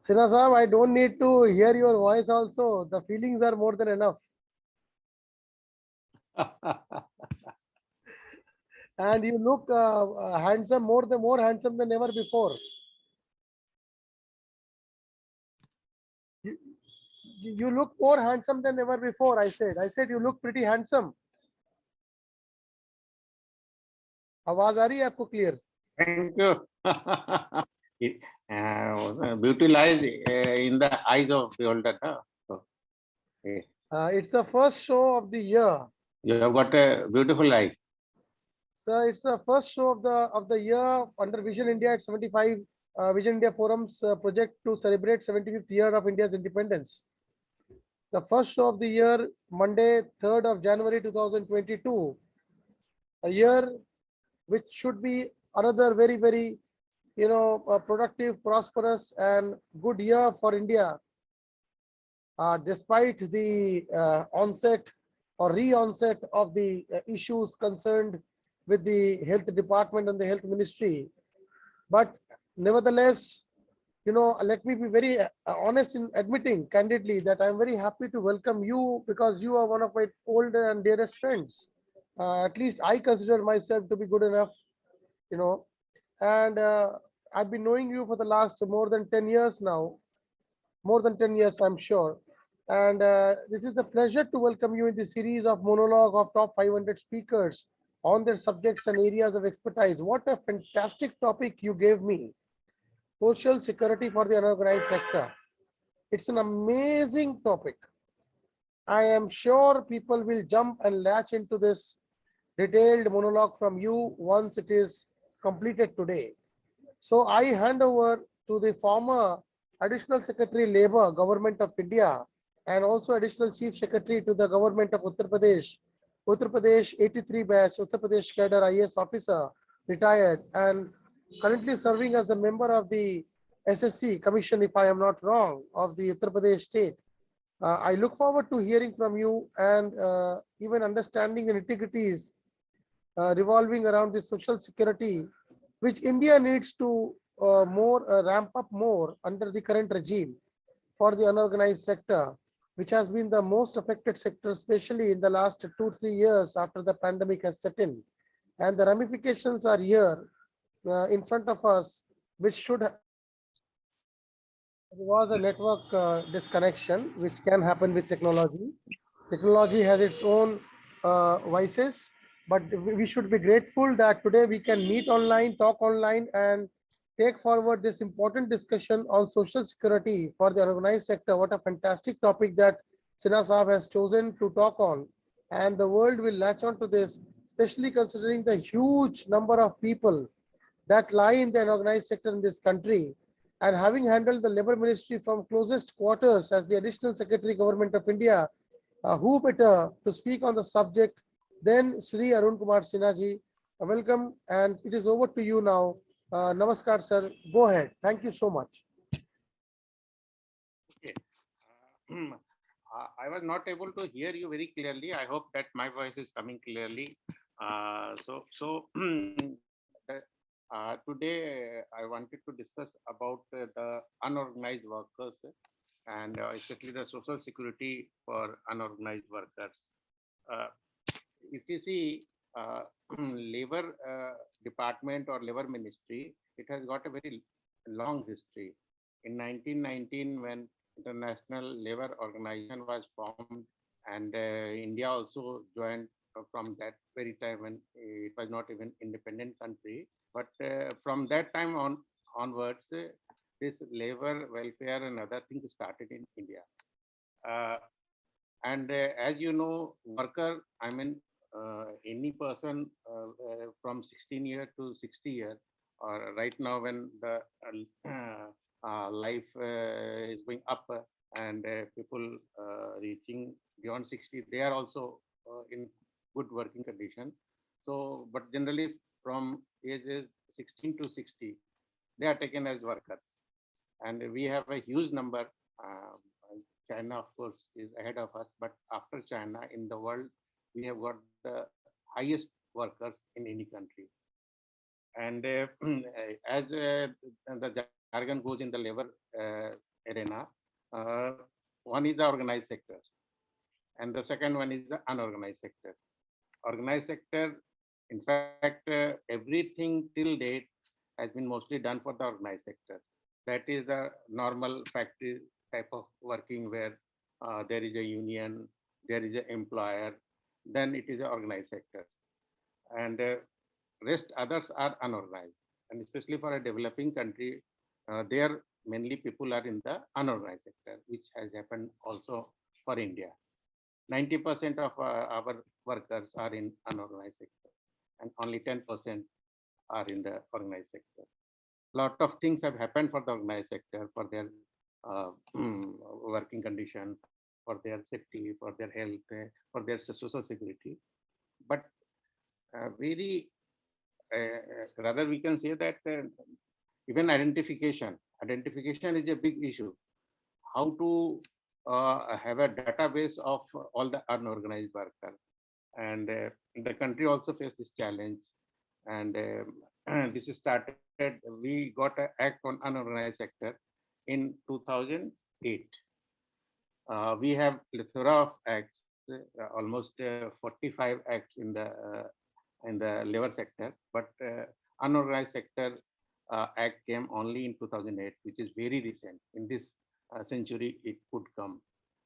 Sinha sahab, I don't need to hear your voice also. The feelings are more than enough. And you look handsome, more handsome than ever before. You, you look more handsome than ever before. I said you look pretty handsome. आवाज आ रही है आपको clear? Thank you. Beauty lies in the eyes of beholder. So, It's the first show of the year. you have got a beautiful eye. Sir, it's the first show of the year under Vision India at 75 Vision India Forum's project to celebrate 75th year of India's independence. The first show of the year, Monday, 3rd of January 2022, a year which should be another very, productive, prosperous, and good year for India. Despite the onset or re-onset of the issues concerned with the health department and the health ministry. But nevertheless, let me be very honest in admitting candidly that I'm very happy to welcome you because you are one of my old and dearest friends. At least I consider myself to be good enough, and I've been knowing you for the last more than 10 years now, more than 10 years, I'm sure. And this is a pleasure to welcome you in the series of monologue of top 500 speakers on their subjects and areas of expertise. What a fantastic topic you gave me. Social security for the unorganized sector. It's an amazing topic. I am sure people will jump and latch into this detailed monologue from you once it is completed today. So I hand over to the former Additional Secretary Labor, Government of India, and also Additional Chief Secretary to the Government of Uttar Pradesh 83 batch, Uttar Pradesh cadre IAS officer, retired, and currently serving as the member of the SSC Commission, if I am not wrong, of the Uttar Pradesh state. I look forward to hearing from you and even understanding the nitty-gritties revolving around the social security, which India needs to ramp up more under the current regime for the unorganized sector, which has been the most affected sector, especially in the last 2-3 years after the pandemic has set in. And the ramifications are here in front of us, which should there was a network disconnection, which can happen with technology. Technology has its own vices, but we should be grateful that today we can meet online, talk online, and take forward this important discussion on social security for the organized sector. What a fantastic topic that Sinha Saab has chosen to talk on. And the world will latch on to this, especially considering the huge number of people that lie in the unorganized sector in this country. And having handled the labor ministry from closest quarters as the additional secretary government of India, who better to speak on the subject than Shri Arun Kumar Sinha ji. Welcome, and it is over to you now. Namaskar, sir. Go ahead. Thank you so much. Okay. I was not able to hear you very clearly. I hope that my voice is coming clearly. Today I wanted to discuss about the unorganized workers and especially the social security for unorganized workers. If you see labor department or labor ministry, it has got a very long history. In 1919, when International Labour Organization was formed, and India also joined from that very time when it was not even independent country. But from that time onwards, this labor welfare and other things started in India. And as you know, worker, I mean, any person from 16 years to 60 years, or right now when the life is going up and people reaching beyond 60, they are also in good working condition. So, but generally from ages 16 to 60, they are taken as workers. And we have a huge number. China, of course, is ahead of us, but after China in the world, we have got the highest workers in any country. And as the jargon goes in the labor arena. Uh, One is the organized sector, and the second one is the unorganized sector. Organized sector, in fact, everything till date has been mostly done for the organized sector. That is the normal factory type of working where there is a union, there is an employer, then it is an organized sector. And rest others are unorganized. And especially for a developing country, there mainly people are in the unorganized sector, which has happened also for India. 90% of our workers are in unorganized sector, and only 10% are in the organized sector. Lot of things have happened for the organized sector, for their uh, working condition, for their safety, for their health, for their social security. But very rather we can say that even identification is a big issue. How to have a database of all the unorganized workers, and the country also faced this challenge. And this is started, we got an act on unorganized sector in 2008. We have plethora of acts, almost 45 acts in the labor sector, but unorganized sector act came only in 2008, which is very recent. In this century, it could come,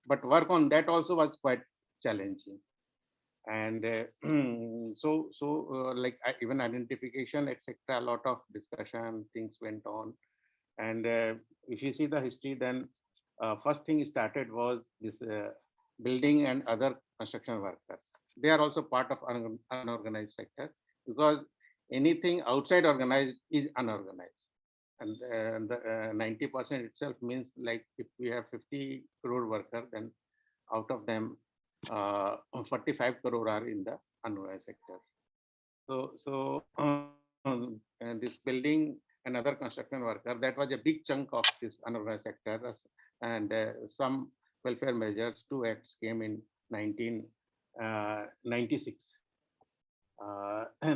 but work on that also was quite challenging. And like even identification, etc. A lot of discussion, things went on. And if you see the history, then first thing started was this building and other construction workers. They are also part of unorganized sector, because anything outside organized is unorganized. And the 90% itself means, like, if we have 50 crore workers, then out of them 45 crore are in the unorganized sector. And this building and other construction worker, that was a big chunk of this unorganized sector. And some welfare measures, two acts came in 1996.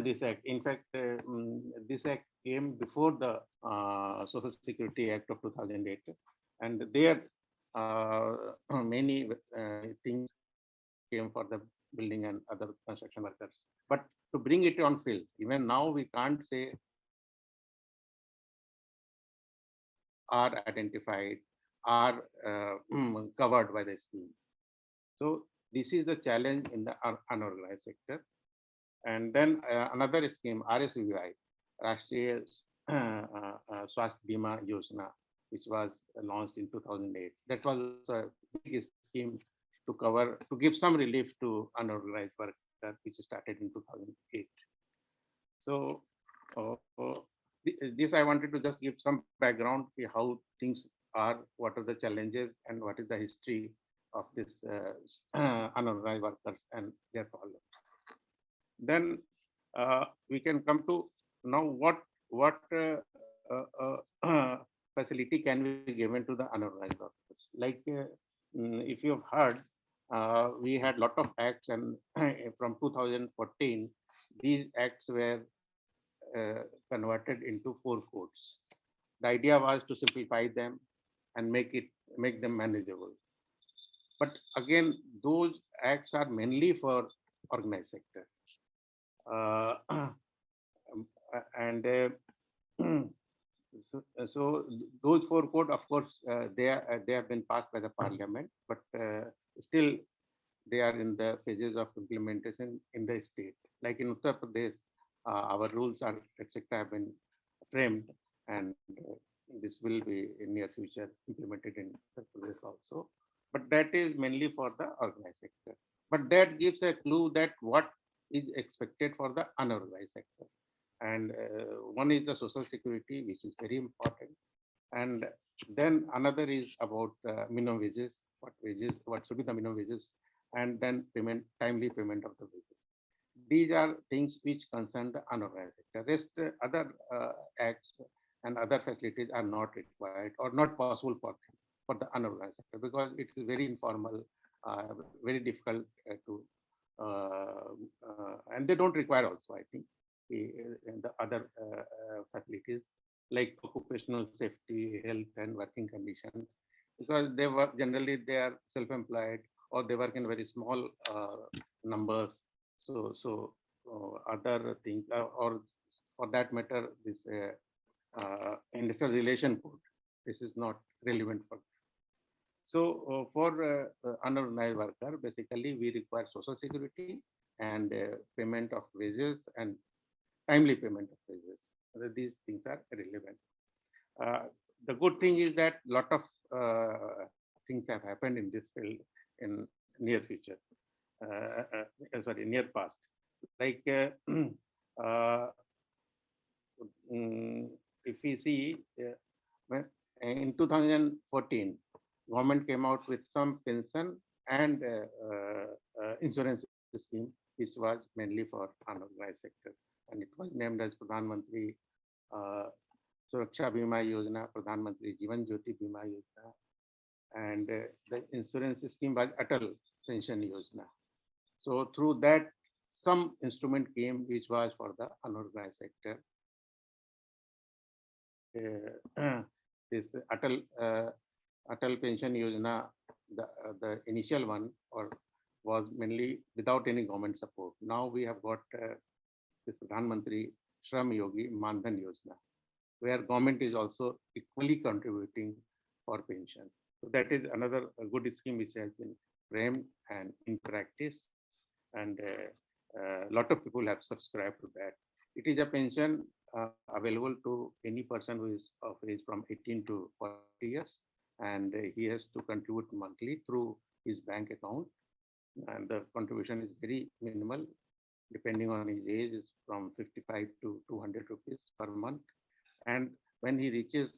This act, in fact, this act came before the Social Security Act of 2008, and there many things came for the building and other construction workers. But to bring it on field, even now we can't say are identified, are covered by the scheme. So this is the challenge in the unorganized sector. And then another scheme, RSVI, Rashtriya Swasthya Bima Yojana, which was launched in 2008. That was also a big scheme to cover, to give some relief to unorganized workers, which started in 2008. So this I wanted to just give some background, how things are, what are the challenges, and what is the history of this unorganized workers and their problems. Then we can come to now what facility can be given to the unorganized workers. Like if you have heard, we had lot of acts, and from 2014, these acts were converted into 4 codes. The idea was to simplify them and make them manageable. But again, those acts are mainly for organized sector. And so those 4 code, of course, they have been passed by the parliament, but still they are in the phases of implementation in the state. Like in Uttar Pradesh, our rules are etc. have been framed, and this will be in near future implemented in Uttar Pradesh also. But that is mainly for the organized sector. But that gives a clue that what is expected for the unorganized sector. And one is the social security, which is very important. And then another is about minimum wages, what should be the minimum wages, and then timely payment of the wages. These are things which concern the unorganized sector. Rest other acts and other facilities are not required or not possible for the unorganized sector, because it is very informal, very difficult to, and they don't require also, I think, the other facilities like occupational safety, health, and working conditions. because they work generally they are self-employed or they work in very small numbers. So other things or for that matter, this industrial relation code, this is not relevant for. So for unorganized worker, basically we require social security and payment of wages and timely payment of wages. These things are relevant. Uh, the good thing is that lot of things have happened in this field in near future, sorry, near past. Like uh, if we see in 2014, government came out with some pension and insurance scheme, which was mainly for unorganized sector, and it was named as Pradhan Mantri Suraksha Bima Yojana, Pradhan Mantri Jivan Jyoti Bima Yojana, and the insurance scheme was Atal Pension Yojana. So through that, some instrument came which was for the unorganized sector. This Atal Pension Yojana, the initial one, or was mainly without any government support. Now we have got this Pradhan Mantri Shram Yogi Mandhan Yojana, where government is also equally contributing for pension. So that is another good scheme which has been framed and in practice, and a lot of people have subscribed to that. It is a pension available to any person who is of age from 18 to 40 years, and he has to contribute monthly through his bank account, and the contribution is very minimal. Depending on his age, is from 55 to 200 rupees per month. And when he reaches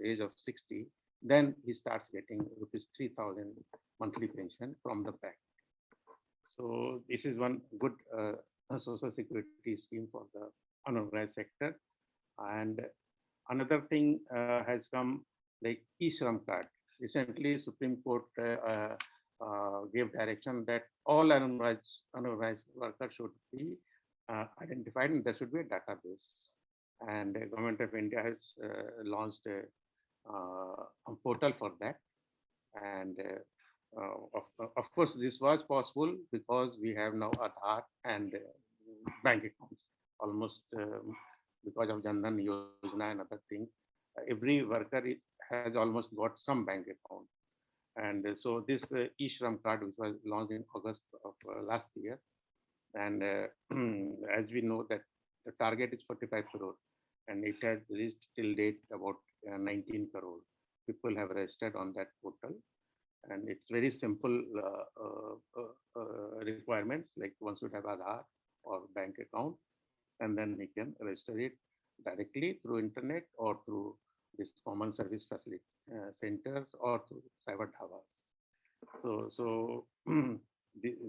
age of 60, then he starts getting rupees 3,000 monthly pension from the bank. So this is one good social security scheme for the unorganized sector. And another thing has come like e-Shram card. Recently, Supreme Court gave direction that all unorganized workers should be identified, and there should be a database. And the Government of India has launched a portal for that. And of course, this was possible because we have now Aadhaar and bank accounts. Almost because of Jan Dhan Yojana and other things, every worker has almost got some bank account. And so this e-Shram card, which was launched in August of last year, and as we know that the target is 45 crore, and it has reached till date about 19 crore. People have registered on that portal, and it's very simple requirements, like one should have Aadhaar or bank account, and then he can register it directly through internet or through this common service facility centers or through cyber dhabas. So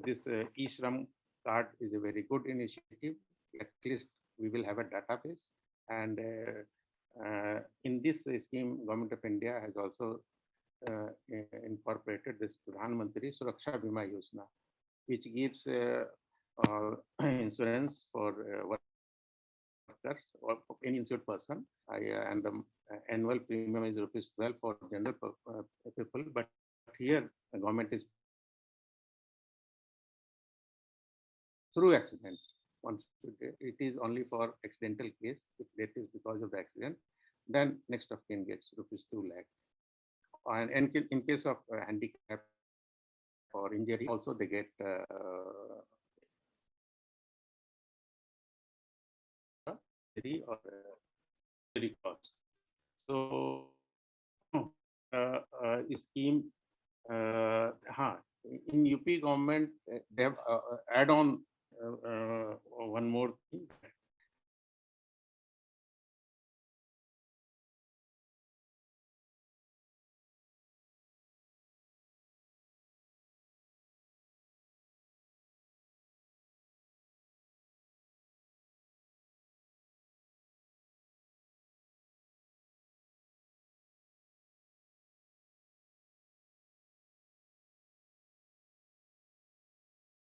this e-Shram card is a very good initiative. At least we will have a database, and in this scheme, Government of India has also incorporated this Pradhan Mantri Suraksha Bima Yojana, which gives insurance for workers or any insured person. And the annual premium is rupees 12 for general people, but here the government is through accident. It is only for accidental case. If death is because of the accident, then next of kin gets rupees 2 lakh. And in case of handicap or injury, also they get or cost. So scheme in UP government they have add on one more thing,